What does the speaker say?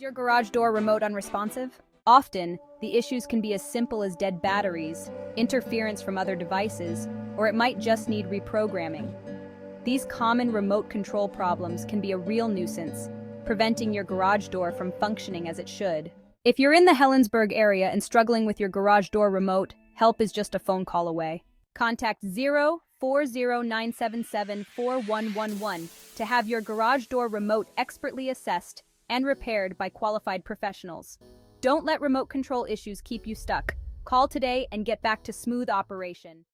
Is your garage door remote unresponsive? Often, the issues can be as simple as dead batteries, interference from other devices, or it might just need reprogramming. These common remote control problems can be a real nuisance, preventing your garage door from functioning as it should. If you're in the Helensburgh area and struggling with your garage door remote, help is just a phone call away. Contact 040-977-4111 to have your garage door remote expertly assessed and repaired by qualified professionals. Don't let remote control issues keep you stuck. Call today and get back to smooth operation.